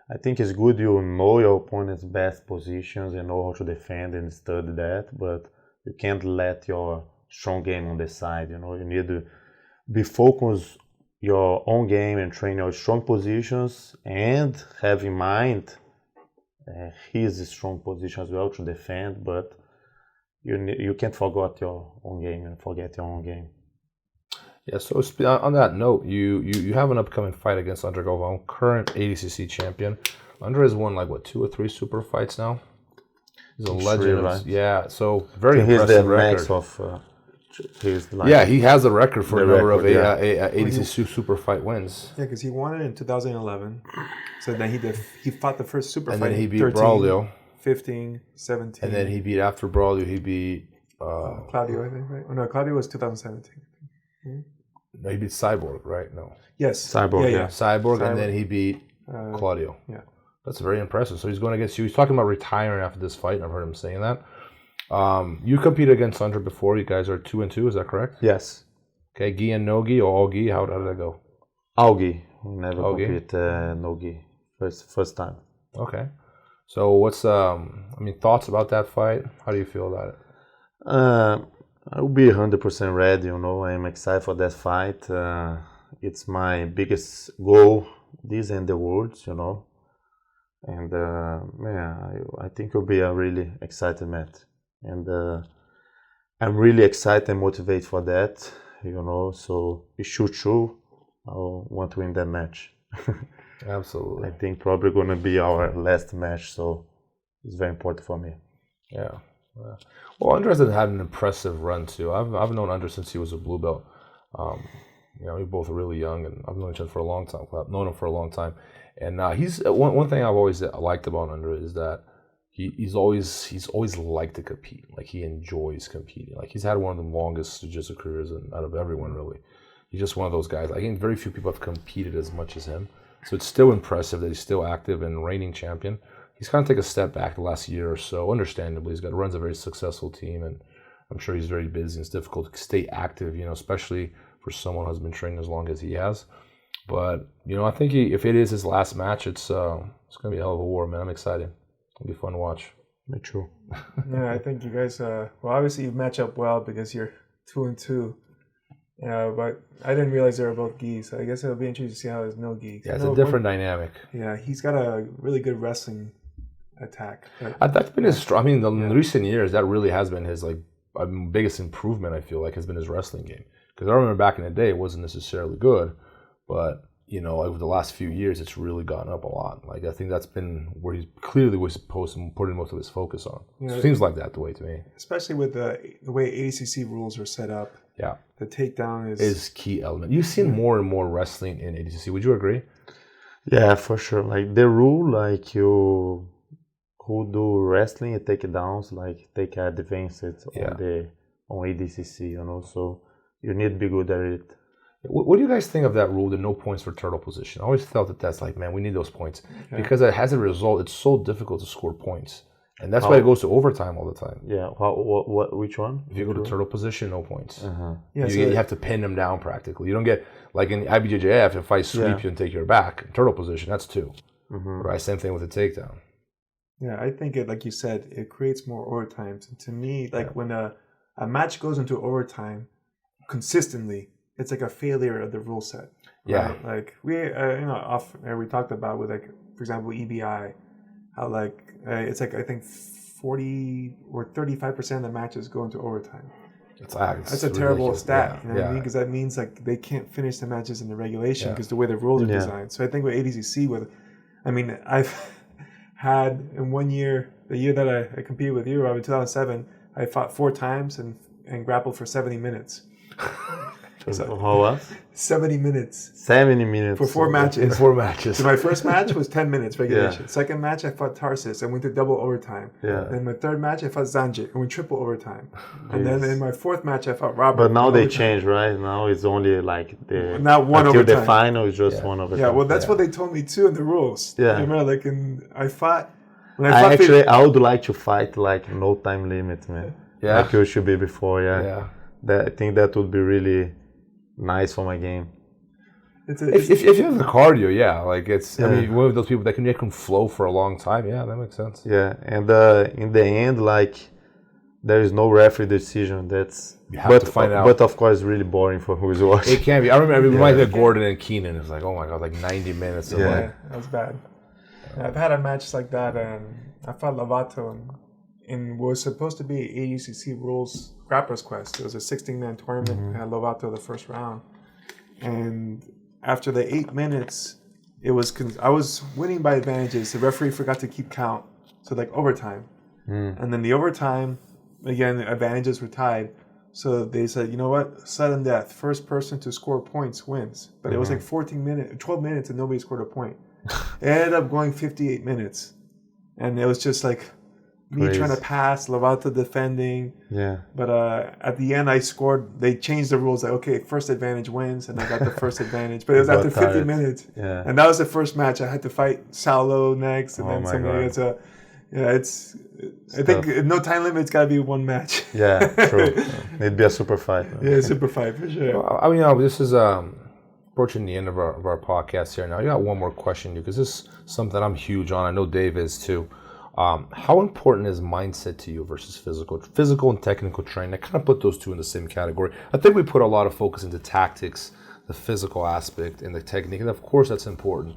I think it's good you know your opponent's best positions and know how to defend and study that, but you can't let your strong game on the side. You know, you need to be focused your own game and train your strong positions and have in mind his strong position as well to defend. But you can't forget your own game and forget your own game. Yeah, so on that note, you have an upcoming fight against Andre Galvao, current ADCC champion. Andre has won like 2 or 3 super fights now. He's a legend. Right? Yeah, so very impressive record. He has a record for a number of ADCC super fight wins. Yeah, because he won it in 2011. So then he fought the first super fight. And then he beat 13, Braulio. 15, 17. And then he beat, after Braulio, he beat Claudio, I think, right? Oh no, Claudio was 2017. No, he beat Cyborg, right? No. Yes. Cyborg, yeah. Cyborg, and then he beat Claudio. Yeah. That's very impressive. So he's going against you. He's talking about retiring after this fight, and I've heard him saying that. You competed against Andre before. You guys are 2-2, is that correct? Yes. Okay, gi and no gi, or all gi? How did that go? All gi. We never compete no gi. First time. Okay. So what's thoughts about that fight? How do you feel about it? I will be 100% ready, you know. I'm excited for that fight. It's my biggest goal, this and the worlds, you know. And I think it'll be a really exciting match. And I'm really excited and motivated for that, you know. So it should show I want to win that match. Absolutely. I think probably going to be our last match, so it's very important for me. Yeah. Well, Andres has had an impressive run too. I've known Andres since he was a blue belt. We're both really young, and I've known each other for a long time. I've known him for a long time, and he's one thing I've always liked about Andres is that he's always liked to compete. Like, he enjoys competing. Like, he's had one of the longest jiu-jitsu careers out of everyone, really. He's just one of those guys. I think very few people have competed as much as him. So it's still impressive that he's still active and reigning champion. He's kind of taken a step back the last year or so, understandably. Runs a very successful team, and I'm sure he's very busy. It's difficult to stay active, especially for someone who's been training as long as he has. But, I think if it is his last match, it's going to be a hell of a war, man. I'm excited. It'll be fun to watch. Me too. Yeah, I think you guys, obviously you match up well because you're 2-2. But I didn't realize they were both gi, so I guess it'll be interesting to see how his no gi. Yeah, it's a different dynamic. Yeah, he's got a really good wrestling attack. That's been his strong. In recent years, that really has been his biggest improvement. I feel like has been his wrestling game. Because I remember back in the day, it wasn't necessarily good, but over the last few years, it's really gone up a lot. I think that's been where he clearly was supposed to put most of his focus on. Seems like that the way to me. Especially with the way ADCC rules are set up. Yeah, the takedown is key element. You've seen more and more wrestling in ADCC. Would you agree? Yeah, for sure. The rule, who do wrestling and takedowns, take advances on ADCC, so you need to be good at it. What do you guys think of that rule, the no points for turtle position? I always felt that that's like, man, we need those points. Because as a result, it's so difficult to score points. And that's why it goes to overtime all the time. Yeah, which one? If you go to turtle position, no points. Yeah, you have to pin them down practically. You don't get, like in IBJJF, if I sweep you and take your back, in turtle position, that's 2. Right, same thing with the takedown. Yeah, I think it, like you said, it creates more overtimes. And to me, like when a match goes into overtime consistently, it's like a failure of the rule set. Yeah. Right? Like we, we talked about with, like, for example, EBI, how like it's like I think 40 or 35% of the matches go into overtime. That's a terrible stat, you know what I mean? Because that means like they can't finish the matches in the regulation because the way the rules are designed. So I think with ADCC, I've had in 1 year, the year that I competed with you, Rob, in 2007, I fought 4 times and grappled for 70 minutes. So, how was? 70 minutes. 70 minutes. For 4 matches. 4 matches. So my first match was 10 minutes regulation. Second match, I fought Tarsus and went to double overtime. Then my third match, I fought Zanjit and went triple overtime. And then in my 4th match, I fought Robert. But now they changed, right? Now it's only like not one until overtime. The final is just one overtime. Yeah, well, that's what they told me too in the rules. Yeah. I remember, like, I fought. I would like to fight like no time limit, man. Yeah. Like you should be before, I think that would be really nice for my game. If you have the cardio, like it's. I mean, one of those people that can flow for a long time. Yeah, that makes sense. Yeah, and in the end, like there is no referee decision. That's you have to find out. But of course, it's really boring for who's watching. It can be. I remember it reminded me of Gordon and Keenan. It was like, oh my god, like 90 minutes. That was bad. Yeah, I've had a match like that, and I fought Lovato in what was supposed to be ADCC rules Grappler's Quest. It was a 16-man tournament. I had Lovato the first round, and after the 8 minutes, I was winning by advantages. The referee forgot to keep count, so like overtime, and then the overtime again, the advantages were tied. So they said, you know what, sudden death, first person to score points wins. But it was like 12 minutes, and nobody scored a point. It ended up going 58 minutes, and it was just like me trying to pass, Lovato defending. Yeah. But at the end, I scored. They changed the rules. Like, okay, first advantage wins, and I got the first advantage. But it was after 50 minutes. Yeah. And that was the first match. I had to fight Saulo next, and then somebody else. I think no time limit. It's got to be one match. Yeah, true. It'd be a super fight. Yeah, super fight for sure. Well, I mean, this is approaching the end of our podcast here now. I got one more question, because this is something I'm huge on. I know Dave is too. How important is mindset to you versus physical and technical training? I kind of put those two in the same category. I think we put a lot of focus into tactics, the physical aspect, and the technique, and of course that's important.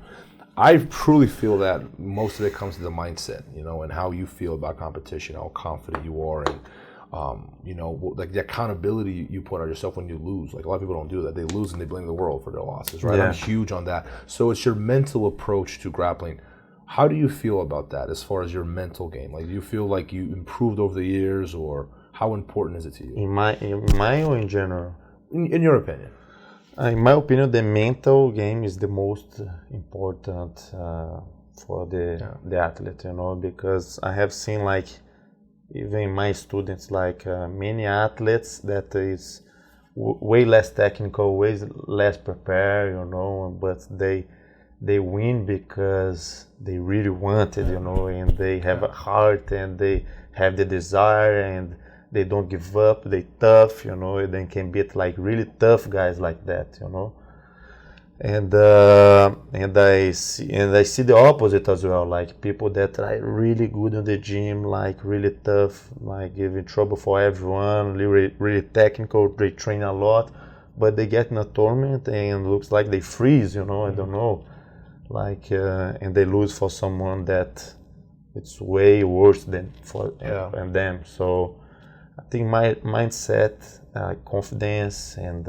I truly feel that most of it comes to the mindset, and how you feel about competition, how confident you are, and like the accountability you put on yourself when you lose. Like, a lot of people don't do that. They lose and they blame the world for their losses, right? I'm huge on that. So it's your mental approach to grappling. How do you feel about that as far as your mental game? Like, do you feel like you improved over the years, or how important is it to you? In my or in general? In your opinion. In my opinion, the mental game is the most important for the athlete, because I have seen, like, even my students, like many athletes that is way less technical, way less prepared, but they win because they really want it, and they have a heart, and they have the desire, and they don't give up, they tough, and they can beat like really tough guys like that, And I see the opposite as well, like people that are really good in the gym, like really tough, like giving trouble for everyone, really technical, they train a lot, but they get in a tournament and looks like they freeze, I don't know, like and they lose for someone that it's way worse than and them. So I think my mindset, confidence, and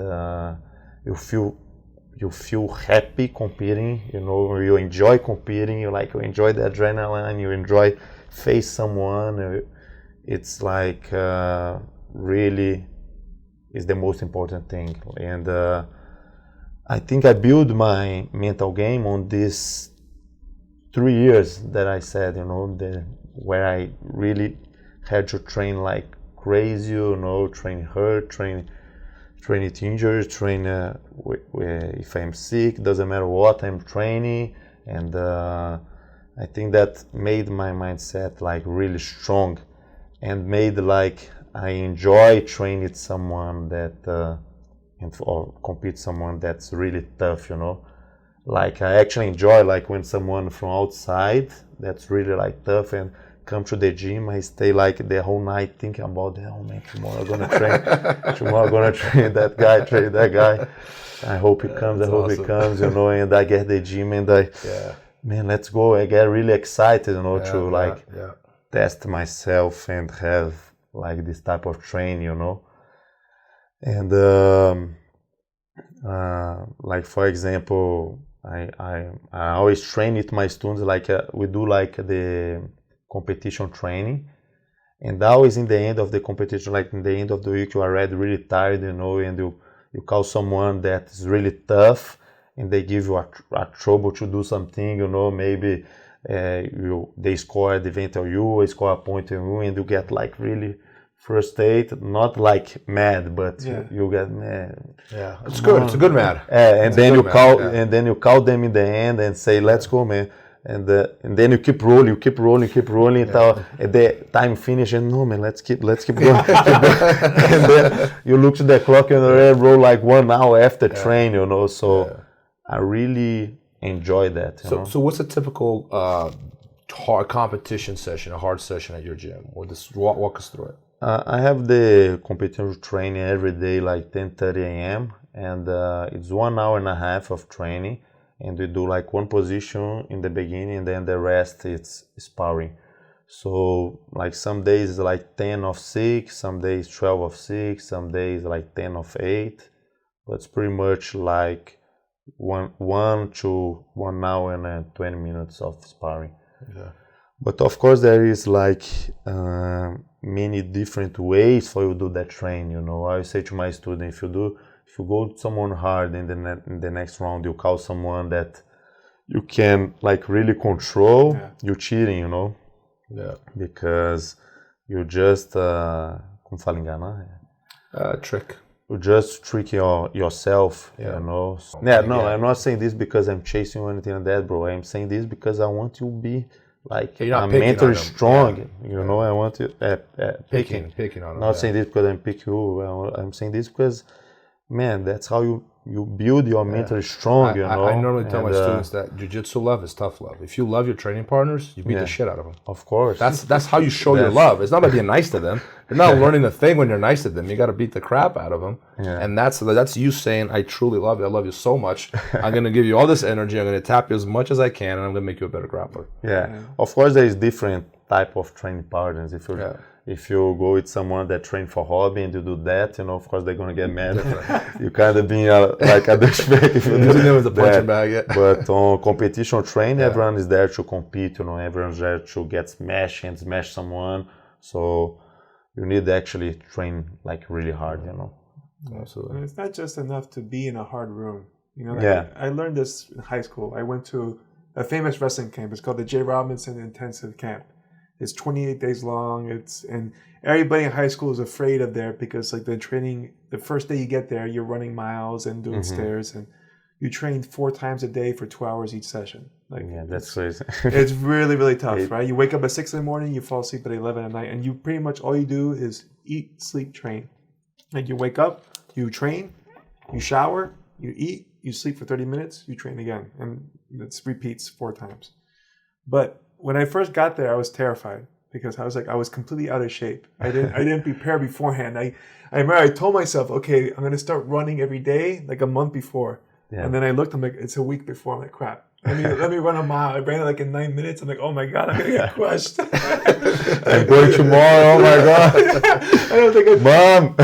you feel happy competing, you enjoy competing, you enjoy the adrenaline, you enjoy face someone. It's like really is the most important thing. And I think I built my mental game on these 3 years that I said, where I really had to train like crazy, train hurt, train it injured, train if I'm sick, doesn't matter what I'm training. And I think that made my mindset like really strong and made like I enjoy training someone that or compete someone that's really tough, Like I actually enjoy like when someone from outside that's really like tough and come to the gym, I stay like the whole night thinking about, oh man, tomorrow I'm gonna train that guy. I hope he comes, he comes, and I get the gym and man, let's go. I get really excited, to test myself and have like this type of training, And like for example, I always train with my students, like we do like the competition training, and always in the end of the competition, like in the end of the week, you are already really tired, and you call someone that is really tough, and they give you a trouble to do something, maybe they score the event or you score a point on you, and you get like really frustrated, not like mad, but you get mad. Yeah, it's good. It's a good mad. And then you call them in the end and say, "Let's go, man." And then you keep rolling until the time finish. And no, man, let's keep going. And then you look to the clock and already roll like 1 hour after train, So I really enjoy that. So what's a typical hard competition session, a hard session at your gym? Walk us through it. I have the competition training every day, like 10:30 a.m. and it's 1 hour and a half of training, and we do like one position in the beginning, and then the rest it's sparring. So like some days like 10 of 6, some days 12 of 6, some days like 10 of 8, but it's pretty much like one to 1 hour and 20 minutes of sparring. Yeah. But of course there is like many different ways for you to do that train. I say to my students, if you go to someone hard in the next round, you call someone that you can like really control, you're cheating, Yeah. Because you just como fala enganar? Trick. You just trick yourself, So, I'm not saying this because I'm chasing or anything like that, bro. I'm saying this because I want to be like I'm mentally strong, I want to picking on them. Not saying this because I'm picking you. I'm saying this because, man, that's how you build your mentally strong. I normally tell my students that jiu-jitsu love is tough love. If you love your training partners, you beat the shit out of them. Of course. That's how you show your love. It's not by being nice to them. You're not learning the thing when you're nice to them. You got to beat the crap out of them. Yeah. And that's you saying, I truly love you. I love you so much. I'm going to give you all this energy. I'm going to tap you as much as I can, and I'm going to make you a better grappler. Yeah. Of course, there is different type of training partners. If you go with someone that train for hobby and you do that, of course they're gonna get mad. You kind of being like a douchebag if you do that. But on competition train, everyone is there to compete. Everyone's there to get smashed and smash someone. So you need to actually train like really hard. Absolutely. And it's not just enough to be in a hard room. I learned this in high school. I went to a famous wrestling camp. It's called the J. Robinson Intensive Camp. It's 28 days long. And everybody in high school is afraid of there because like the training, the first day you get there, you're running miles and doing stairs, and you train 4 times a day for 2 hours each session. Like that's crazy. It's really, really tough, right? You wake up at 6 in the morning, you fall asleep at 11 at night, and you pretty much all you do is eat, sleep, train. Like you wake up, you train, you shower, you eat, you sleep for 30 minutes, you train again, and it repeats 4 times. But when I first got there, I was terrified because I was completely out of shape. I didn't prepare beforehand. I remember I told myself, okay, I'm going to start running every day like a month before. Yeah. And then I looked, I'm like, it's a week before. I'm like, crap. Let me run a mile. I ran it like in 9 minutes. I'm like, oh my God, I'm going to get crushed. I'm going tomorrow. Oh my God. I don't think Mom.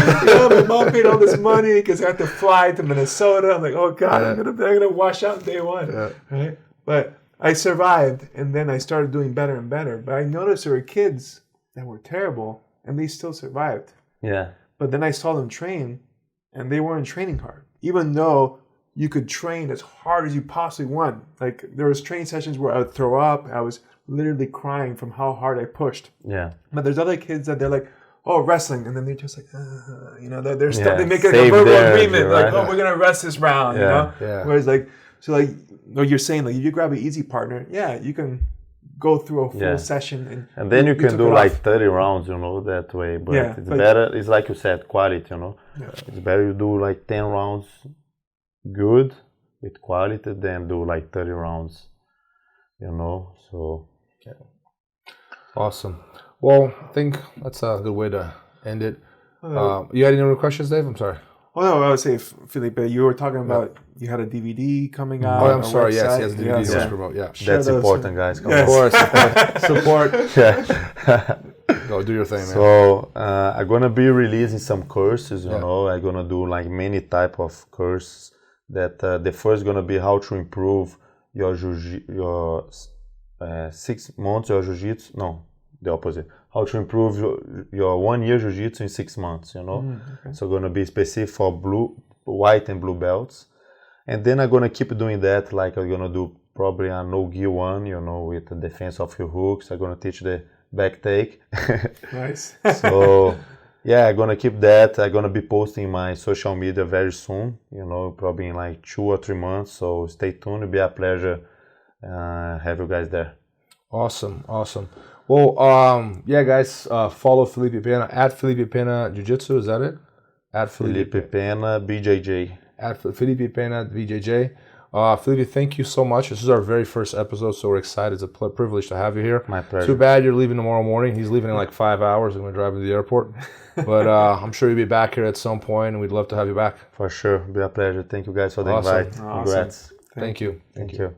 My mom paid all this money because I had to fly to Minnesota. I'm like, oh God, I'm gonna wash out day one. Yeah. Right? But I survived, and then I started doing better and better. But I noticed there were kids that were terrible, and they still survived. Yeah. But then I saw them train, and they weren't training hard. Even though you could train as hard as you possibly want. Like, there was training sessions where I would throw up. I was literally crying from how hard I pushed. Yeah. But there's other kids that they're like, oh, wrestling, and then they're just like, they're stuck. Yeah, They make like a save verbal their agreement, energy, like, right? oh, we're gonna rest this round, Yeah. Whereas like, so like, what you're saying, like, if you grab an easy partner, you can go through a full session, and then you can took do it like off. 30 rounds, that way. But it's like- better. It's like you said, quality. It's better you do like 10 rounds, good with quality, than do like 30 rounds. So. Awesome. Well, I think that's a good way to end it. You had any other questions, Dave? I'm sorry. Oh no, I would say, Felipe, you were talking about you had a DVD coming out. Oh, I'm sorry. Yes, website. he has a DVD to promote. Yeah. That's important, guys. Come Yes. on. Of course, support. Yeah. Go do your thing, man. So I'm gonna be releasing some courses. I'm gonna do like many type of courses. That the first gonna be how to improve your 6 months your jiu-jitsu. No, the opposite. How to improve your 1 year jiu-jitsu in 6 months. Okay. So gonna be specific for white and blue belts. And then I'm gonna keep doing that. Like I'm gonna do probably a no-gi one, with the defense of your hooks. I'm gonna teach the back take. Nice. So I'm gonna keep that. I'm gonna be posting my social media very soon. Probably in like 2 or 3 months. So stay tuned. It'll be a pleasure have you guys there. Awesome. Well, guys, follow Felipe Pena at Felipe Pena Jiu-Jitsu. Is that it? At Felipe Pena BJJ. At Felipe Pena BJJ. Felipe, thank you so much. This is our very first episode, so we're excited. It's a privilege to have you here. My pleasure. Too bad you're leaving tomorrow morning. He's leaving in like 5 hours. I'm going to drive him to the airport. But I'm sure you'll be back here at some point, and we'd love to have you back. For sure. It'll be a pleasure. Thank you guys for the Awesome. invite. Congrats. Thank you. Thank you.